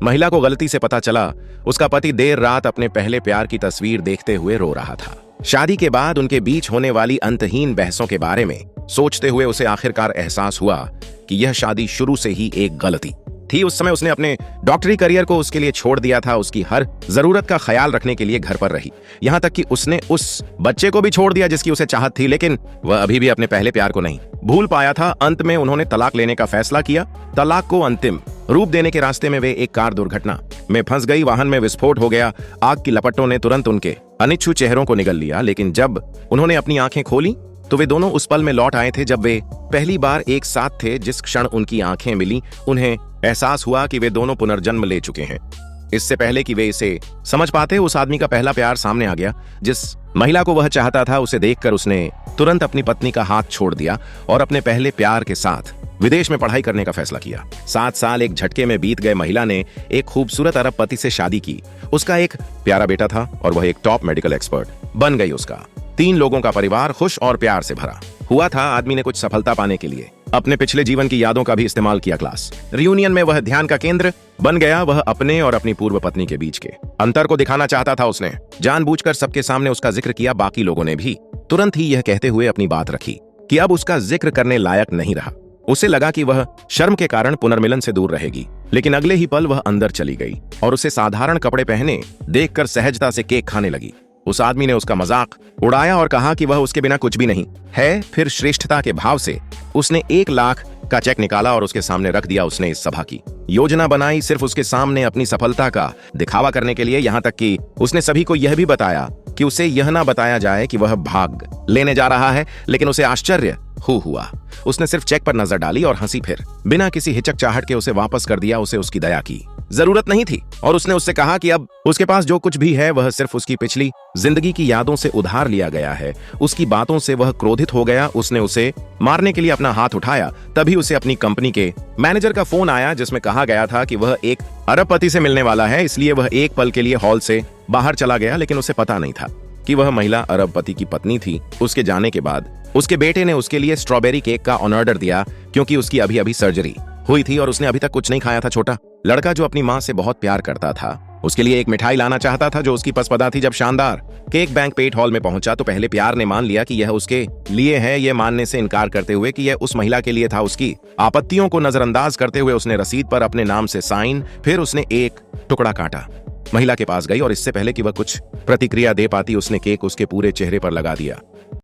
महिला को गलती से पता चला उसका पति देर रात अपने पहले प्यार की तस्वीर देखते हुए रो रहा था। शादी के बाद उनके बीच होने वाली अंतहीन बहसों के बारे में सोचते हुए उसे आखिरकार एहसास हुआ कि यह शादी शुरू से ही एक गलती थी। उस समय उसने अपने डॉक्टरी करियर को उसके लिए छोड़ दिया था, उसकी हर जरूरत का ख्याल रखने के लिए घर पर रही, यहां तक कि उसने उस बच्चे को भी छोड़ दिया जिसकी उसे चाहत थी, लेकिन वह अभी भी अपने पहले प्यार को नहीं भूल पाया था। अंत में उन्होंने तलाक लेने का फैसला किया। तलाक को अंतिम रूप देने के रास्ते में वे एक कार दुर्घटना में फंस गई। वाहन में विस्फोट हो गया। आग की लपटों ने तुरंत उनके अनिच्छुक चेहरों को निगल लिया, लेकिन जब उन्होंने अपनी आंखें खोली तो वे दोनों उस पल में लौट आए थे जब वे पहली बार एक साथ थे। जिस क्षण उनकी आंखें मिली उन्हें एहसास हुआ कि वे दोनों पुनर्जन्म ले चुके हैं। इससे पहले कि वे इसे समझ पाते उस आदमी का पहला प्यार सामने आ गया। जिस महिला को वह चाहता था उसे देखकर उसने तुरंत अपनी पत्नी का हाथ छोड़ दिया और अपने पहले प्यार के साथ विदेश में पढ़ाई करने का फैसला किया। 7 साल एक झटके में बीत गए। महिला ने एक खूबसूरत अरबपति से शादी की। उसका एक प्यारा बेटा था और वह एक टॉप मेडिकल एक्सपर्ट बन गई। उसका 3 लोगों का परिवार खुश और प्यार से भरा हुआ था। आदमी ने कुछ सफलता पाने के लिए अपने पिछले जीवन की यादों का भी इस्तेमाल किया। क्लास रियूनियन में वह ध्यान का केंद्र बन गया। वह अपने और अपनी पूर्व पत्नी के बीच के अंतर को दिखाना चाहता था। उसने जानबूझकर सबके सामने उसका जिक्र किया। बाकी लोगों ने भी तुरंत ही यह कहते हुए अपनी बात रखी कि अब उसका जिक्र करने लायक नहीं रहा। उसे लगा कि वह शर्म के कारण पुनर्मिलन से दूर रहेगी, लेकिन अगले ही पल वह अंदर चली गई और उसे साधारण कपड़े पहने देखकर सहजता से केक खाने लगी। उस आदमी ने उसका मजाक उड़ाया और कहा कि वह उसके बिना कुछ भी नहीं है। फिर श्रेष्ठता के भाव से उसने 1 लाख का चेक निकाला और उसके सामने रख दिया। उसने इस सभा की योजना बनाई सिर्फ उसके सामने अपनी सफलता का दिखावा करने के लिए। यहां तक कि उसने सभी को यह भी बताया कि उसे यह ना बताया जाए कि वह भाग लेने जा रहा है, लेकिन उसे आश्चर्य हुआ। उसने सिर्फ चेक पर नजर डाली और हंसी, फिर बिना किसी हिचकचाहट के उसे वापस कर दिया। उसे उसकी दया की जरूरत नहीं थी और उसने उससे कहा कि अब उसके पास जो कुछ भी है वह सिर्फ उसकी पिछली जिंदगी की यादों से उधार लिया गया है। उसकी बातों से वह क्रोधित हो गया। उसने उसे मारने के लिए अपना हाथ उठाया। तभी उसे अपनी कंपनी के मैनेजर का फोन आया जिसमें कहा गया था कि वह एक अरबपति से मिलने वाला है। इसलिए वह एक पल के लिए हॉल से बाहर चला गया, लेकिन उसे पता नहीं था कि वह महिला अरबपति की पत्नी थी। उसके जाने के बाद उसके बेटे ने उसके लिए स्ट्रॉबेरी केक का ऑर्डर दिया क्योंकि उसकी अभी अभी सर्जरी हुई थी और उसने अभी तक कुछ नहीं खाया था। छोटा लड़का जो अपनी माँ से बहुत प्यार करता था उसके लिए एक मिठाई लाना चाहता था जो उसकी पसंदीदा थी। जब शानदार केक बैंक्वेट हॉल में पहुंचा तो पहले प्यार ने मान लिया कि यह उसके लिए है, यह मानने से इनकार करते हुए कि यह उस महिला के लिए था। उसकी आपत्तियों को नजरअंदाज करते हुए उसने रसीद पर अपने नाम से साइन, फिर उसने एक टुकड़ा काटा, महिला के पास गई और इससे पहले कि वह कुछ प्रतिक्रिया दे पाती उसने केक उसके पूरे चेहरे पर लगा दिया।